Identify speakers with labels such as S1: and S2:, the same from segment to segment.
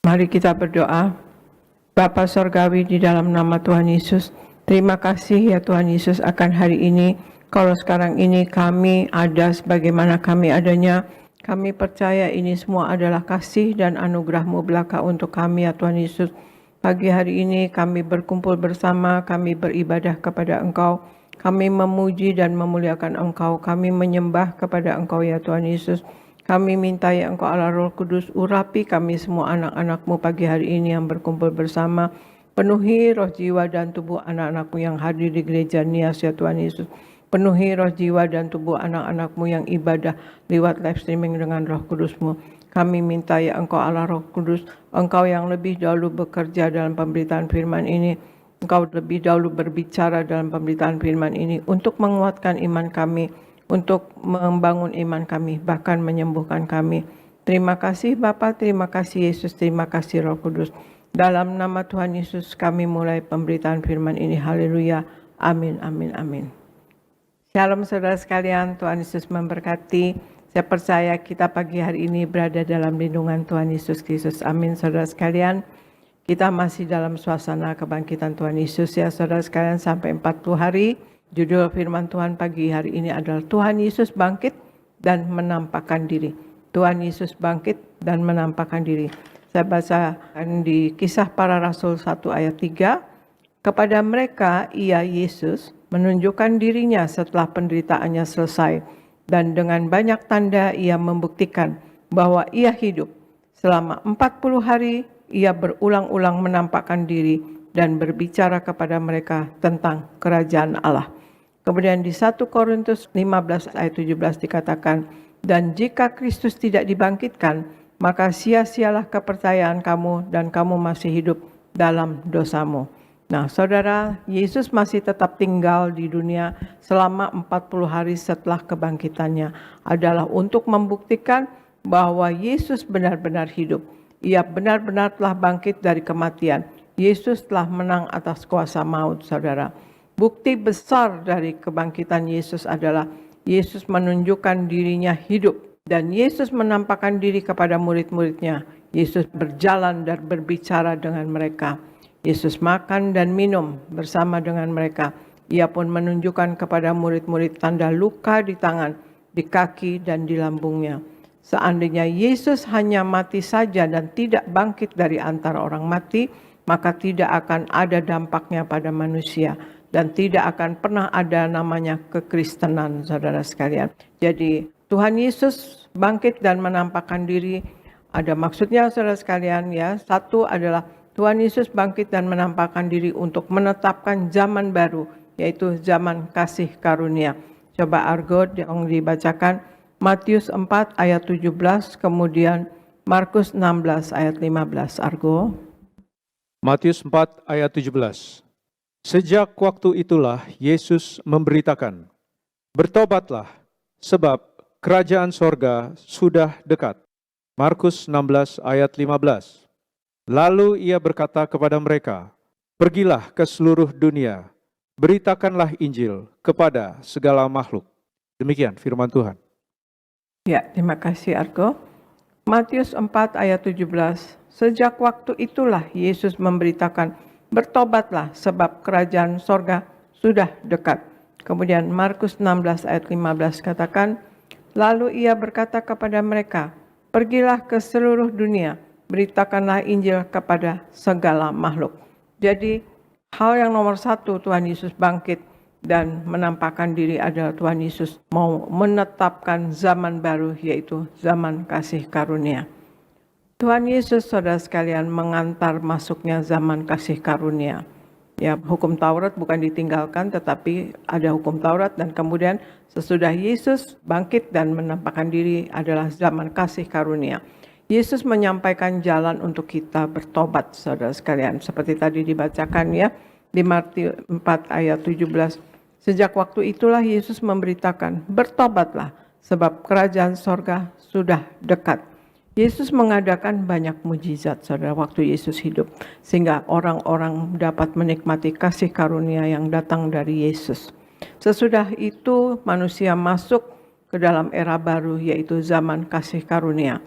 S1: Mari kita berdoa. Bapa Sorgawi, di dalam nama Tuhan Yesus, terima kasih ya Tuhan Yesus akan hari ini. Kalau sekarang ini kami ada sebagaimana kami adanya, kami percaya ini semua adalah kasih dan anugerah-Mu belaka untuk kami ya Tuhan Yesus. Pagi hari ini kami berkumpul bersama, kami beribadah kepada Engkau, kami memuji dan memuliakan Engkau, kami menyembah kepada Engkau ya Tuhan Yesus. Kami minta ya Engkau Allah Roh Kudus, urapi kami semua anak-anak-Mu pagi hari ini yang berkumpul bersama. Penuhi roh jiwa dan tubuh anak-anak-Mu yang hadir di gereja Nias ya Tuhan Yesus. Penuhi roh jiwa dan tubuh anak-anak-Mu yang ibadah lewat live streaming dengan Roh Kudus-Mu. Kami minta ya Engkau Allah Roh Kudus, Engkau yang lebih dahulu bekerja dalam pemberitaan firman ini, Engkau lebih dahulu berbicara dalam pemberitaan firman ini untuk menguatkan iman kami, untuk membangun iman kami, bahkan menyembuhkan kami. Terima kasih Bapa, terima kasih Yesus, terima kasih Roh Kudus. Dalam nama Tuhan Yesus kami mulai pemberitaan firman ini. Haleluya. Amin, amin, amin. Shalom saudara sekalian, Tuhan Yesus memberkati. Saya percaya kita pagi hari ini berada dalam lindungan Tuhan Yesus Kristus. Amin saudara sekalian. Kita masih dalam suasana kebangkitan Tuhan Yesus ya saudara sekalian, sampai 40 hari. Judul firman Tuhan pagi hari ini adalah Tuhan Yesus bangkit dan menampakkan diri. Tuhan Yesus bangkit dan menampakkan diri. Saya bacakan di Kisah Para Rasul 1 ayat 3. Kepada mereka ia Yesus menunjukkan dirinya setelah penderitaannya selesai, dan dengan banyak tanda ia membuktikan bahwa ia hidup. Selama 40 hari ia berulang-ulang menampakkan diri dan berbicara kepada mereka tentang kerajaan Allah. Kemudian di 1 Korintus 15 ayat 17 dikatakan, dan jika Kristus tidak dibangkitkan, maka sia-sialah kepercayaan kamu dan kamu masih hidup dalam dosamu. Nah saudara, Yesus masih tetap tinggal di dunia selama 40 hari setelah kebangkitannya adalah untuk membuktikan bahwa Yesus benar-benar hidup. Ia benar-benar telah bangkit dari kematian. Yesus telah menang atas kuasa maut, saudara. Bukti besar dari kebangkitan Yesus adalah Yesus menunjukkan dirinya hidup dan Yesus menampakkan diri kepada murid-muridnya. Yesus berjalan dan berbicara dengan mereka. Yesus makan dan minum bersama dengan mereka. Ia pun menunjukkan kepada murid-murid tanda luka di tangan, di kaki dan di lambungnya. Seandainya Yesus hanya mati saja dan tidak bangkit dari antara orang mati, maka tidak akan ada dampaknya pada manusia. Dan tidak akan pernah ada namanya kekristenan, saudara sekalian. Jadi Tuhan Yesus bangkit dan menampakkan diri. Ada maksudnya saudara sekalian ya. Satu adalah Tuhan Yesus bangkit dan menampakkan diri untuk menetapkan zaman baru, yaitu zaman kasih karunia. Coba Argo yang dibacakan Matius 4 ayat 17, kemudian Markus 16 ayat 15. Argo.
S2: Matius 4 ayat 17. Sejak waktu itulah Yesus memberitakan, bertobatlah, sebab kerajaan sorga sudah dekat. Markus 16 ayat 15. Lalu ia berkata kepada mereka, pergilah ke seluruh dunia, beritakanlah Injil kepada segala makhluk. Demikian firman Tuhan.
S1: Ya, terima kasih Argo. Matius 4 ayat 17. Sejak waktu itulah Yesus memberitakan, bertobatlah sebab kerajaan sorga sudah dekat. Kemudian Markus 16 ayat 15 katakan, lalu ia berkata kepada mereka, pergilah ke seluruh dunia, beritakanlah Injil kepada segala makhluk. Jadi hal yang nomor satu, Tuhan Yesus bangkit dan menampakkan diri adalah Tuhan Yesus mau menetapkan zaman baru, yaitu zaman kasih karunia. Tuhan Yesus, saudara sekalian, mengantar masuknya zaman kasih karunia. Ya, hukum Taurat bukan ditinggalkan, tetapi ada hukum Taurat, dan kemudian sesudah Yesus bangkit dan menampakkan diri adalah zaman kasih karunia. Yesus menyampaikan jalan untuk kita bertobat, saudara sekalian. Seperti tadi dibacakan ya, di Matius 4 ayat 17. Sejak waktu itulah Yesus memberitakan, bertobatlah, sebab kerajaan sorga sudah dekat. Yesus mengadakan banyak mujizat, saudara, waktu Yesus hidup. Sehingga orang-orang dapat menikmati kasih karunia yang datang dari Yesus. Sesudah itu manusia masuk ke dalam era baru, yaitu zaman kasih karunia.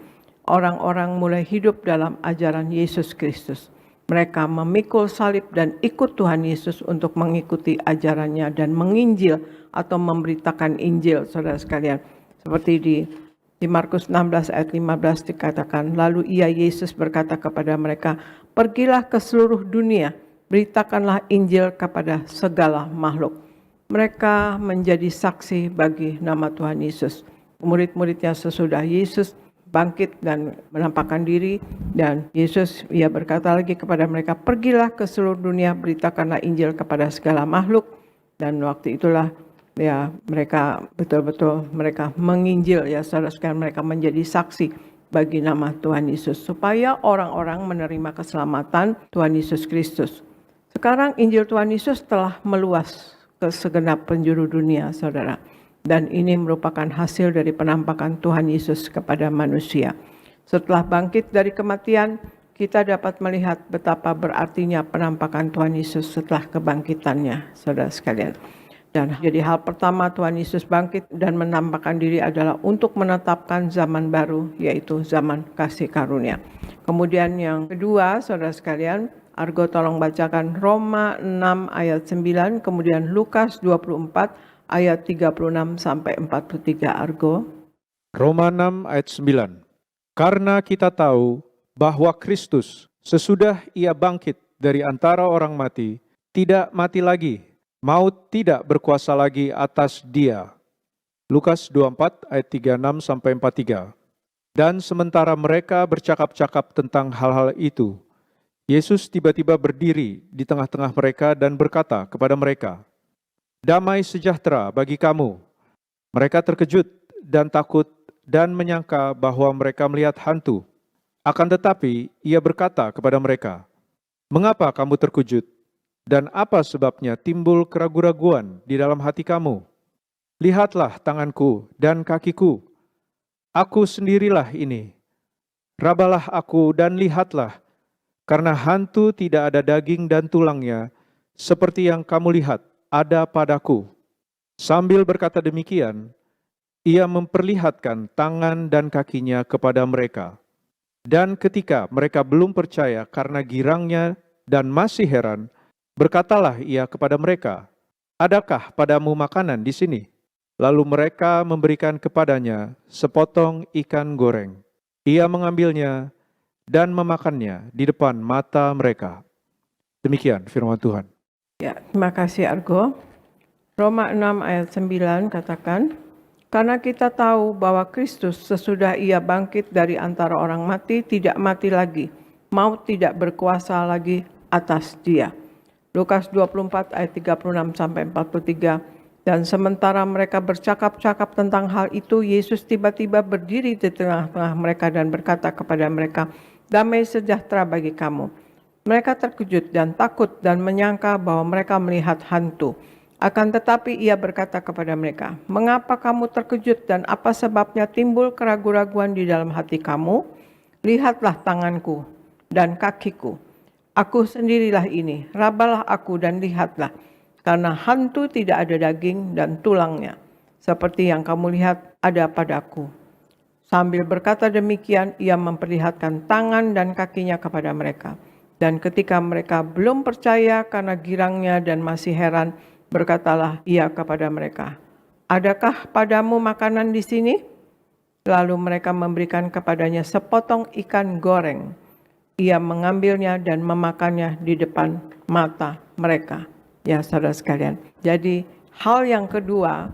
S1: orang-orang mulai hidup dalam ajaran Yesus Kristus. Mereka memikul salib dan ikut Tuhan Yesus untuk mengikuti ajarannya dan menginjil atau memberitakan Injil, saudara sekalian. Seperti di Markus 16 ayat 15 dikatakan, lalu ia Yesus berkata kepada mereka, pergilah ke seluruh dunia, beritakanlah Injil kepada segala makhluk. Mereka menjadi saksi bagi nama Tuhan Yesus. Murid-muridnya sesudah Yesus bangkit dan menampakkan diri, dan Yesus berkata lagi kepada mereka, pergilah ke seluruh dunia, beritakanlah Injil kepada segala makhluk. Dan waktu itulah mereka betul-betul mereka menginjil, saudara sekalian, mereka menjadi saksi bagi nama Tuhan Yesus supaya orang-orang menerima keselamatan Tuhan Yesus Kristus. Sekarang Injil Tuhan Yesus telah meluas ke segenap penjuru dunia, saudara. Dan ini merupakan hasil dari penampakan Tuhan Yesus kepada manusia. Setelah bangkit dari kematian, kita dapat melihat betapa berartinya penampakan Tuhan Yesus setelah kebangkitannya, saudara sekalian. Dan jadi hal pertama Tuhan Yesus bangkit dan menampakkan diri adalah untuk menetapkan zaman baru, yaitu zaman kasih karunia. Kemudian yang kedua, saudara sekalian, Argo tolong bacakan Roma 6 ayat 9, kemudian Lukas 24 ayat 36 sampai 43, Argo.
S2: Roma 6 ayat 9. Karena kita tahu bahwa Kristus sesudah ia bangkit dari antara orang mati, tidak mati lagi, maut tidak berkuasa lagi atas dia. Lukas 24 ayat 36 sampai 43. Dan sementara mereka bercakap-cakap tentang hal-hal itu, Yesus tiba-tiba berdiri di tengah-tengah mereka dan berkata kepada mereka, damai sejahtera bagi kamu. Mereka terkejut dan takut dan menyangka bahwa mereka melihat hantu. Akan tetapi ia berkata kepada mereka, mengapa kamu terkejut? Dan apa sebabnya timbul keraguan-raguan di dalam hati kamu? Lihatlah tanganku dan kakiku. Aku sendirilah ini. Rabalah aku dan lihatlah, karena hantu tidak ada daging dan tulangnya, seperti yang kamu lihat ada padaku. Sambil berkata demikian, ia memperlihatkan tangan dan kakinya kepada mereka. Dan ketika mereka belum percaya karena girangnya dan masih heran, berkatalah ia kepada mereka, adakah padamu makanan di sini? Lalu mereka memberikan kepadanya sepotong ikan goreng. Ia mengambilnya dan memakannya di depan mata mereka. Demikian firman Tuhan.
S1: Ya, terima kasih Argo. Roma 6 ayat 9 katakan, karena kita tahu bahwa Kristus sesudah ia bangkit dari antara orang mati, tidak mati lagi, maut tidak berkuasa lagi atas dia. Lukas 24 ayat 36 sampai 43. Dan sementara mereka bercakap-cakap tentang hal itu, Yesus tiba-tiba berdiri di tengah-tengah mereka dan berkata kepada mereka, damai sejahtera bagi kamu. Mereka terkejut dan takut dan menyangka bahwa mereka melihat hantu. Akan tetapi ia berkata kepada mereka, mengapa kamu terkejut dan apa sebabnya timbul keraguan-raguan di dalam hati kamu? Lihatlah tanganku dan kakiku. Aku sendirilah ini, rabalah aku dan lihatlah. Karena hantu tidak ada daging dan tulangnya, seperti yang kamu lihat ada padaku. Sambil berkata demikian, ia memperlihatkan tangan dan kakinya kepada mereka. Dan ketika mereka belum percaya karena girangnya dan masih heran, berkatalah ia kepada mereka, adakah padamu makanan di sini? Lalu mereka memberikan kepadanya sepotong ikan goreng. Ia mengambilnya dan memakannya di depan mata mereka. Ya saudara sekalian, jadi hal yang kedua,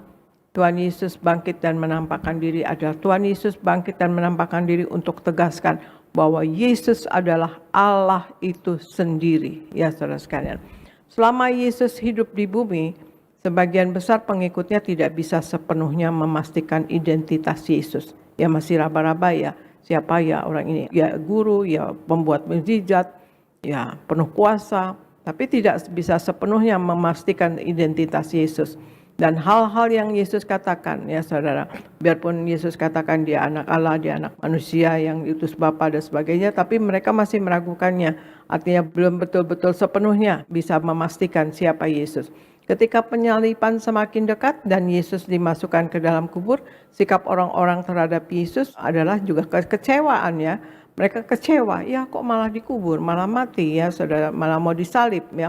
S1: Tuhan Yesus bangkit dan menampakkan diri adalah Tuhan Yesus bangkit dan menampakkan diri untuk tegaskan bahwa Yesus adalah Allah itu sendiri. Ya saudara sekalian, selama Yesus hidup di bumi, sebagian besar pengikutnya tidak bisa sepenuhnya memastikan identitas Yesus. Ya masih raba-raba ya, siapa ya orang ini? Ya guru, ya pembuat mukjizat, ya penuh kuasa, tapi tidak bisa sepenuhnya memastikan identitas Yesus. Dan hal-hal yang Yesus katakan, ya saudara, biarpun Yesus katakan dia anak Allah, dia anak manusia yang diutus Bapa dan sebagainya, tapi mereka masih meragukannya. Artinya belum betul-betul sepenuhnya bisa memastikan siapa Yesus. Ketika penyaliban semakin dekat dan Yesus dimasukkan ke dalam kubur, sikap orang-orang terhadap Yesus adalah juga kekecewaan ya. Mereka kecewa, ya kok malah dikubur, malah mati ya saudara, malah mau disalib ya.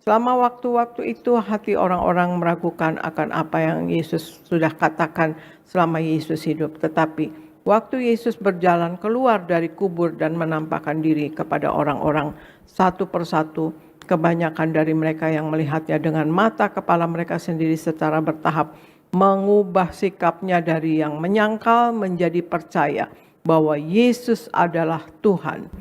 S1: Selama waktu-waktu itu hati orang-orang meragukan akan apa yang Yesus sudah katakan selama Yesus hidup. Tetapi waktu Yesus berjalan keluar dari kubur dan menampakkan diri kepada orang-orang satu persatu, kebanyakan dari mereka yang melihatnya dengan mata kepala mereka sendiri secara bertahap mengubah sikapnya dari yang menyangkal menjadi percaya bahwa Yesus adalah Tuhan.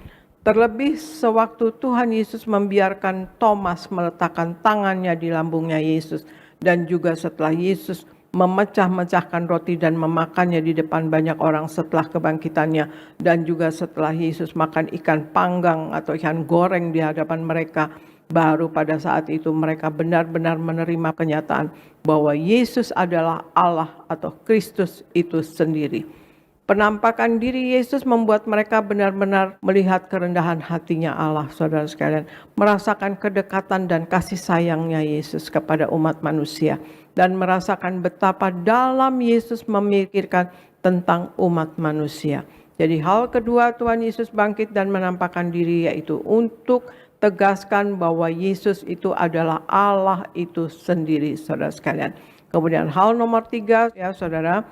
S1: Terlebih sewaktu Tuhan Yesus membiarkan Thomas meletakkan tangannya di lambungnya Yesus, dan juga setelah Yesus memecah-mecahkan roti dan memakannya di depan banyak orang setelah kebangkitannya, dan juga setelah Yesus makan ikan panggang atau ikan goreng di hadapan mereka, baru pada saat itu mereka benar-benar menerima kenyataan bahwa Yesus adalah Allah atau Kristus itu sendiri. Penampakan diri Yesus membuat mereka benar-benar melihat kerendahan hatinya Allah, saudara sekalian. Merasakan kedekatan dan kasih sayangnya Yesus kepada umat manusia. Dan merasakan betapa dalam Yesus memikirkan tentang umat manusia. Jadi hal kedua Tuhan Yesus bangkit dan menampakkan diri, yaitu untuk tegaskan bahwa Yesus itu adalah Allah itu sendiri, saudara sekalian. Kemudian hal nomor 3 ya saudara.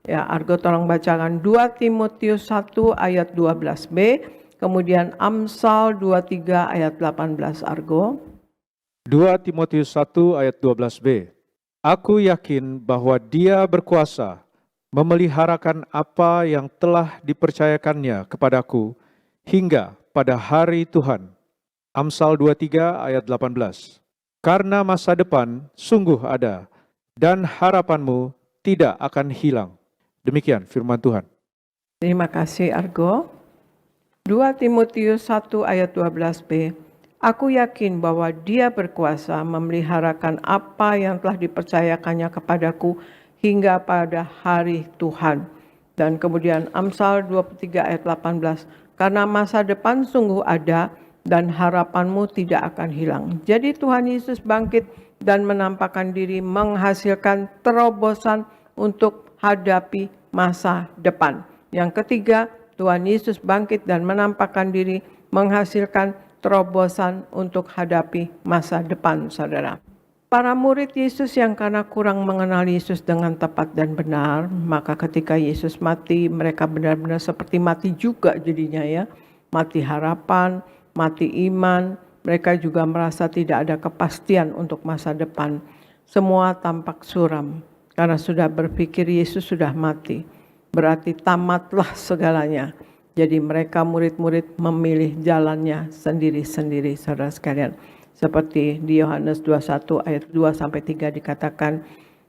S1: Ya, Argo tolong bacakan 2 Timotius 1 ayat 12b, kemudian Amsal 23 ayat 18 Argo.
S2: 2 Timotius 1 ayat 12b. Aku yakin bahwa Dia berkuasa memeliharakan apa yang telah dipercayakannya kepadaku hingga pada hari Tuhan. Amsal 23 ayat 18. Karena masa depan sungguh ada dan harapanmu tidak akan hilang. Demikian firman Tuhan.
S1: Terima kasih Argo. 2 Timotius 1 ayat 12b. Aku yakin bahwa Dia berkuasa memeliharakan apa yang telah dipercayakannya kepadaku hingga pada hari Tuhan. Dan kemudian Amsal 23 ayat 18. Karena masa depan sungguh ada dan harapanmu tidak akan hilang. Jadi Tuhan Yesus bangkit dan menampakkan diri menghasilkan terobosan untuk hadapi masa depan. Yang ketiga, Tuhan Yesus bangkit dan menampakkan diri menghasilkan terobosan untuk hadapi masa depan, saudara. Para murid Yesus yang karena kurang mengenal Yesus dengan tepat dan benar, maka ketika Yesus mati, mereka benar-benar seperti mati juga jadinya ya. Mati harapan, mati iman, mereka juga merasa tidak ada kepastian untuk masa depan. Semua tampak suram. Karena sudah berpikir Yesus sudah mati, berarti tamatlah segalanya. Jadi mereka murid-murid memilih jalannya sendiri-sendiri, saudara sekalian. Seperti di Yohanes 21 ayat 2-3 dikatakan,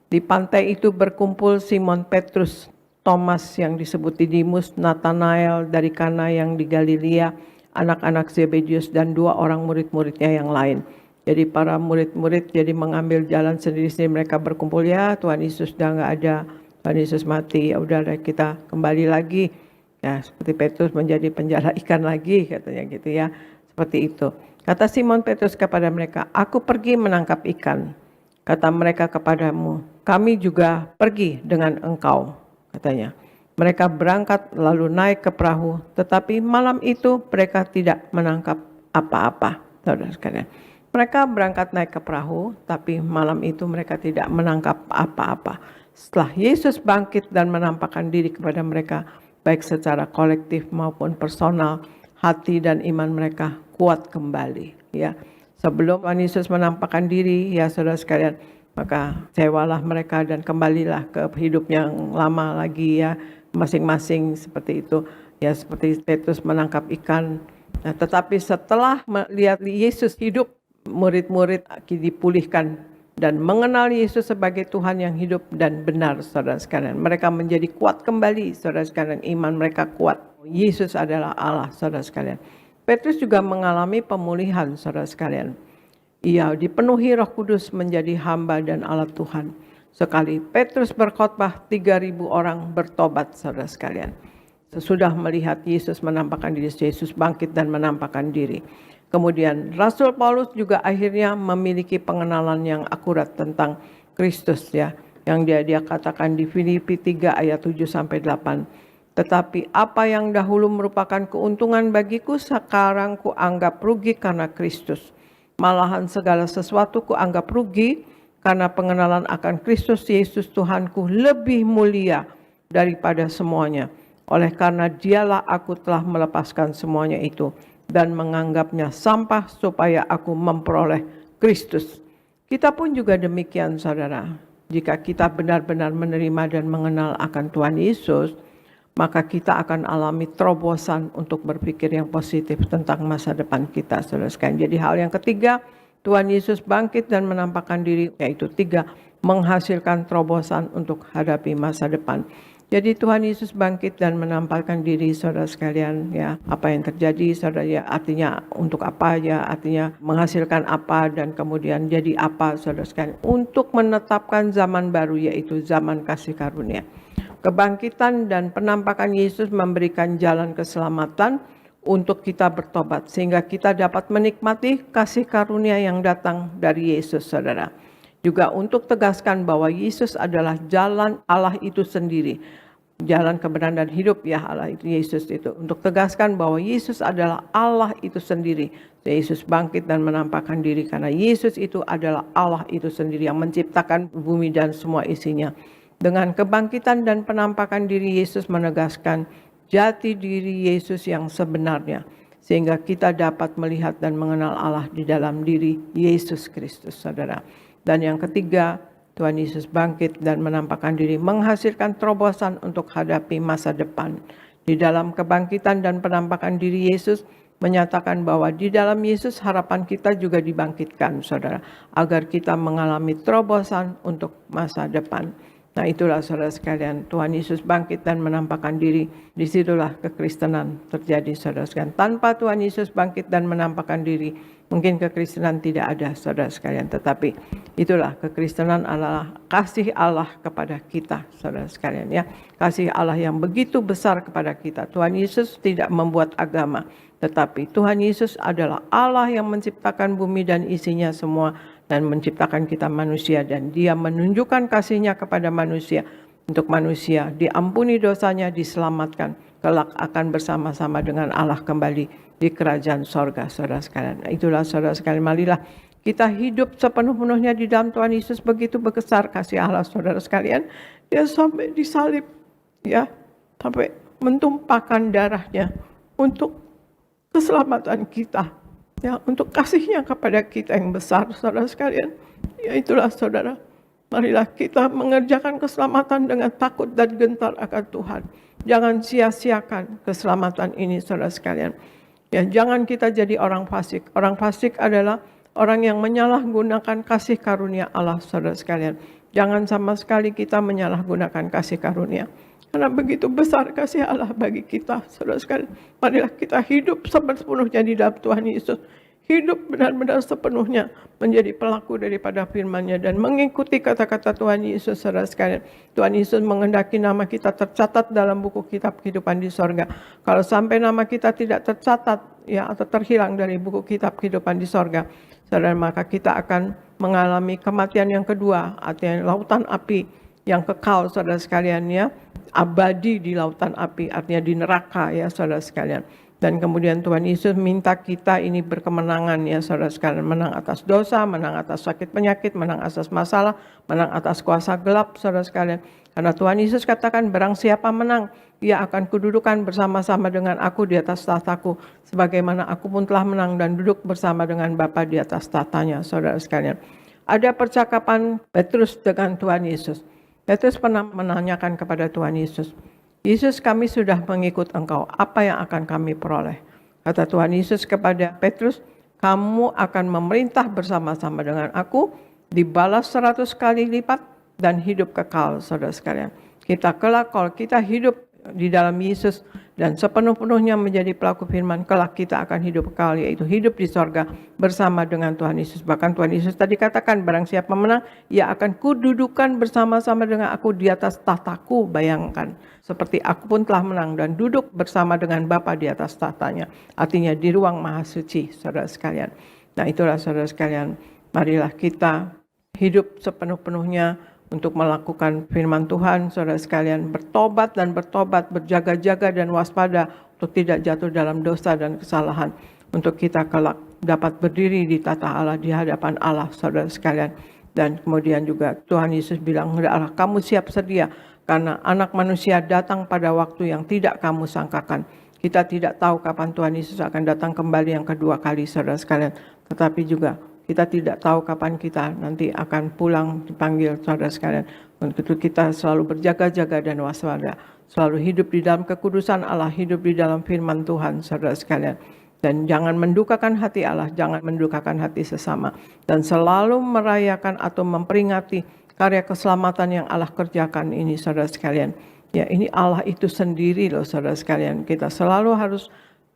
S1: di pantai itu berkumpul Simon Petrus, Thomas yang disebut Didimus, Nathanael dari Kana yang di Galilea, anak-anak Zebedius, dan 2 orang murid-muridnya yang lain. Jadi para murid-murid jadi mengambil jalan sendiri-sendiri, mereka berkumpul, ya Tuhan Yesus sudah enggak ada, Tuhan Yesus mati, ya udah kita kembali lagi. Ya, seperti Petrus menjadi penjala ikan lagi katanya gitu ya. Seperti itu. Kata Simon Petrus kepada mereka, aku pergi menangkap ikan. Kata mereka kepadamu, kami juga pergi dengan engkau, katanya. Mereka berangkat lalu naik ke perahu, tetapi malam itu mereka tidak menangkap apa-apa, saudara sekalian. Mereka berangkat naik ke perahu, tapi malam itu mereka tidak menangkap apa-apa. Setelah Yesus bangkit dan menampakkan diri kepada mereka, baik secara kolektif maupun personal, hati dan iman mereka kuat kembali. Ya, sebelum Tuhan Yesus menampakkan diri, ya saudara sekalian, maka sewalah mereka dan kembalilah ke hidup yang lama lagi ya, masing-masing seperti itu. Ya, seperti Petrus menangkap ikan. Nah, tetapi setelah melihat Yesus hidup, murid-murid dipulihkan dan mengenal Yesus sebagai Tuhan yang hidup dan benar, saudara sekalian. Mereka menjadi kuat kembali, saudara sekalian. Iman mereka kuat. Yesus adalah Allah, saudara sekalian. Petrus juga mengalami pemulihan, saudara sekalian. Ia dipenuhi Roh Kudus menjadi hamba dan alat Tuhan. Sekali Petrus berkhotbah, 3.000 orang bertobat, saudara sekalian. Sesudah melihat Yesus menampakkan diri, Yesus bangkit dan menampakkan diri. Kemudian Rasul Paulus juga akhirnya memiliki pengenalan yang akurat tentang Kristus ya, yang dia katakan di Filipi 3 ayat 7 sampai 8. Tetapi apa yang dahulu merupakan keuntungan bagiku, sekarang kuanggap rugi karena Kristus. Malahan segala sesuatu kuanggap rugi karena pengenalan akan Kristus Yesus Tuhanku lebih mulia daripada semuanya. Oleh karena dialah aku telah melepaskan semuanya itu dan menganggapnya sampah supaya aku memperoleh Kristus. Kita pun juga demikian, saudara. Jika kita benar-benar menerima dan mengenal akan Tuhan Yesus, maka kita akan alami terobosan untuk berpikir yang positif tentang masa depan kita, saudara sekalian. Jadi hal yang ketiga, Tuhan Yesus bangkit dan menampakkan diri, yaitu 3, menghasilkan terobosan untuk hadapi masa depan. Jadi Tuhan Yesus bangkit dan menampakkan diri, saudara sekalian, ya. Apa yang terjadi, saudara, ya, artinya untuk apa, ya, artinya menghasilkan apa dan kemudian jadi apa, saudara sekalian, untuk menetapkan zaman baru, yaitu zaman kasih karunia. Kebangkitan dan penampakan Yesus memberikan jalan keselamatan untuk kita bertobat, sehingga kita dapat menikmati kasih karunia yang datang dari Yesus, saudara. Juga untuk tegaskan bahwa Yesus adalah jalan Allah itu sendiri. Jalan kebenaran dan hidup, ya, Allah itu Yesus itu. Untuk tegaskan bahwa Yesus adalah Allah itu sendiri. Yesus bangkit dan menampakkan diri karena Yesus itu adalah Allah itu sendiri yang menciptakan bumi dan semua isinya. Dengan kebangkitan dan penampakan diri Yesus menegaskan jati diri Yesus yang sebenarnya. Sehingga kita dapat melihat dan mengenal Allah di dalam diri Yesus Kristus, saudara. Dan yang ketiga, Tuhan Yesus bangkit dan menampakkan diri menghasilkan terobosan untuk hadapi masa depan. Di dalam kebangkitan dan penampakan diri Yesus menyatakan bahwa di dalam Yesus harapan kita juga dibangkitkan, saudara, agar kita mengalami terobosan untuk masa depan. Nah, itulah saudara sekalian, Tuhan Yesus bangkit dan menampakkan diri. Disitulah kekristenan terjadi, saudara sekalian. Tanpa Tuhan Yesus bangkit dan menampakkan diri, mungkin kekristenan tidak ada, saudara sekalian. Tetapi itulah kekristenan adalah kasih Allah kepada kita, saudara sekalian, ya. Kasih Allah yang begitu besar kepada kita. Tuhan Yesus tidak membuat agama, tetapi Tuhan Yesus adalah Allah yang menciptakan bumi dan isinya semua, dan menciptakan kita manusia, dan Dia menunjukkan kasih-Nya kepada manusia, untuk manusia diampuni dosanya, diselamatkan, kelak akan bersama-sama dengan Allah kembali di kerajaan sorga, saudara sekalian. Nah, itulah saudara sekalian, marilah kita hidup sepenuh-penuhnya di dalam Tuhan Yesus. Begitu besar kasih Allah, saudara sekalian. Dia sampai disalib, ya, sampai mentumpahkan darahnya untuk keselamatan kita, ya, untuk kasih-Nya kepada kita yang besar, saudara sekalian. Ya, itulah saudara, marilah kita mengerjakan keselamatan dengan takut dan gentar akan Tuhan. Jangan sia-siakan keselamatan ini, saudara sekalian. Ya, jangan kita jadi orang fasik. Orang fasik adalah orang yang menyalahgunakan kasih karunia Allah, saudara sekalian. Jangan sama sekali kita menyalahgunakan kasih karunia. Karena begitu besar kasih Allah bagi kita, saudara sekalian. Marilah kita hidup sepenuhnya di dalam Tuhan Yesus. Hidup benar-benar sepenuhnya menjadi pelaku daripada firman-Nya dan mengikuti kata-kata Tuhan Yesus, saudara sekalian. Tuhan Yesus menghendaki nama kita tercatat dalam buku kitab kehidupan di sorga. Kalau sampai nama kita tidak tercatat, ya, atau terhilang dari buku kitab kehidupan di sorga, saudara, maka kita akan mengalami kematian yang kedua, artinya lautan api yang kekal, saudara sekalian, ya, abadi di lautan api, artinya di neraka, ya, saudara sekalian. Dan kemudian Tuhan Yesus minta kita ini berkemenangan, ya, saudara sekalian, menang atas dosa, menang atas sakit penyakit, menang atas masalah, menang atas kuasa gelap, saudara sekalian. Karena Tuhan Yesus katakan, barang siapa menang, ia akan kududukan bersama-sama dengan aku di atas tahtaku, sebagaimana aku pun telah menang dan duduk bersama dengan Bapa di atas tahtanya, saudara sekalian. Ada percakapan Petrus dengan Tuhan Yesus. Petrus pernah menanyakan kepada Tuhan Yesus, Yesus, kami sudah mengikut Engkau, apa yang akan kami peroleh? Kata Tuhan Yesus kepada Petrus, kamu akan memerintah bersama-sama dengan aku, dibalas 100 kali lipat, dan hidup kekal, saudara sekalian. Kita kelak kalau kita hidup di dalam Yesus dan sepenuh-penuhnya menjadi pelaku firman, kelak kita akan hidup kekal, yaitu hidup di sorga bersama dengan Tuhan Yesus. Bahkan Tuhan Yesus tadi katakan, barang siapa menang, ia akan kududukan bersama-sama dengan aku di atas tahtaku. Bayangkan, seperti aku pun telah menang dan duduk bersama dengan Bapa di atas tahtanya. Artinya di ruang maha suci, saudara sekalian. Nah itulah saudara sekalian, marilah kita hidup sepenuh-penuhnya untuk melakukan firman Tuhan, saudara sekalian, bertobat, berjaga-jaga dan waspada untuk tidak jatuh dalam dosa dan kesalahan, untuk kita kelak dapat berdiri di tata Allah, di hadapan Allah, saudara sekalian. Dan kemudian juga Tuhan Yesus bilang, hendaklah kamu siap sedia, karena anak manusia datang pada waktu yang tidak kamu sangkakan. Kita tidak tahu kapan Tuhan Yesus akan datang kembali yang kedua kali, saudara sekalian. Tetapi juga kita tidak tahu kapan kita nanti akan pulang dipanggil, saudara sekalian. Untuk itu kita selalu berjaga-jaga dan waspada. Selalu hidup di dalam kekudusan Allah, hidup di dalam firman Tuhan, saudara sekalian. Dan jangan mendukakan hati Allah, jangan mendukakan hati sesama. Dan selalu merayakan atau memperingati karya keselamatan yang Allah kerjakan ini, saudara sekalian. Ya, ini Allah itu sendiri loh, saudara sekalian. Kita selalu harus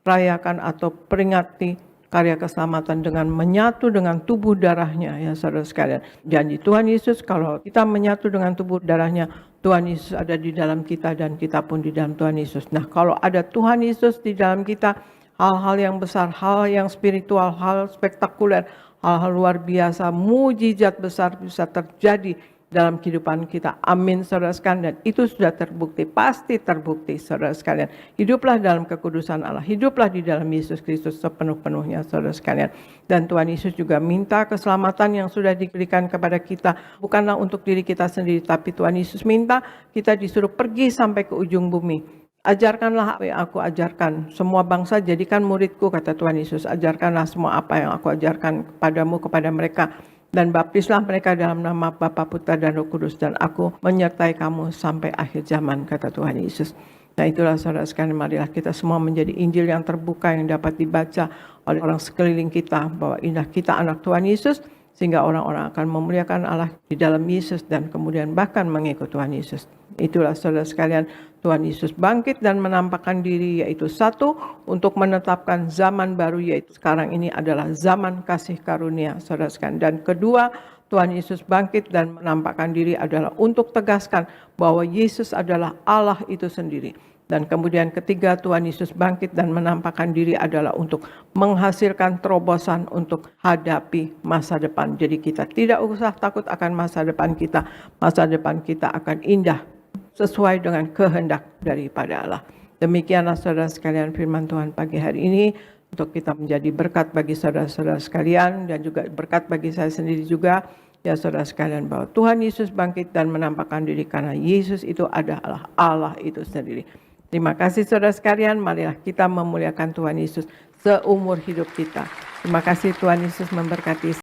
S1: rayakan atau peringati karya keselamatan dengan menyatu dengan tubuh darahnya, ya saudara sekalian. Janji Tuhan Yesus, kalau kita menyatu dengan tubuh darahnya, Tuhan Yesus ada di dalam kita dan kita pun di dalam Tuhan Yesus. Nah, kalau ada Tuhan Yesus di dalam kita, hal-hal yang besar, hal yang spiritual, hal spektakuler, hal-hal luar biasa, mujizat besar bisa terjadi dalam kehidupan kita. Amin, saudara sekalian. Dan itu sudah terbukti, pasti terbukti, saudara sekalian. Hiduplah dalam kekudusan Allah, hiduplah di dalam Yesus Kristus sepenuh-penuhnya, saudara sekalian. Dan Tuhan Yesus juga minta keselamatan yang sudah diberikan kepada kita, bukanlah untuk diri kita sendiri, tapi Tuhan Yesus minta kita disuruh pergi sampai ke ujung bumi. Ajarkanlah apa yang aku ajarkan, semua bangsa jadikan muridku, kata Tuhan Yesus. Ajarkanlah semua apa yang aku ajarkan kepadamu, kepada mereka. Dan baptislah mereka dalam nama Bapa, Putra, dan Roh Kudus. Dan aku menyertai kamu sampai akhir zaman, kata Tuhan Yesus. Nah itulah saudara sekalian, marilah kita semua menjadi Injil yang terbuka yang dapat dibaca oleh orang sekeliling kita. Bahwa indah kita anak Tuhan Yesus, sehingga orang-orang akan memuliakan Allah di dalam Yesus dan kemudian bahkan mengikut Tuhan Yesus. Itulah saudara sekalian, Tuhan Yesus bangkit dan menampakkan diri, yaitu satu, untuk menetapkan zaman baru, yaitu sekarang ini adalah zaman kasih karunia, saudara sekalian. Dan kedua, Tuhan Yesus bangkit dan menampakkan diri adalah untuk tegaskan bahwa Yesus adalah Allah itu sendiri. Dan kemudian ketiga, Tuhan Yesus bangkit dan menampakkan diri adalah untuk menghasilkan terobosan untuk hadapi masa depan. Jadi kita tidak usah takut akan masa depan kita. Masa depan kita akan indah sesuai dengan kehendak daripada Allah. Demikianlah saudara sekalian firman Tuhan pagi hari ini, untuk kita menjadi berkat bagi saudara-saudara sekalian dan juga berkat bagi saya sendiri juga, ya saudara sekalian, bahwa Tuhan Yesus bangkit dan menampakkan diri karena Yesus itu adalah Allah itu sendiri. Terima kasih saudara sekalian, marilah kita memuliakan Tuhan Yesus seumur hidup kita. Terima kasih, Tuhan Yesus memberkati.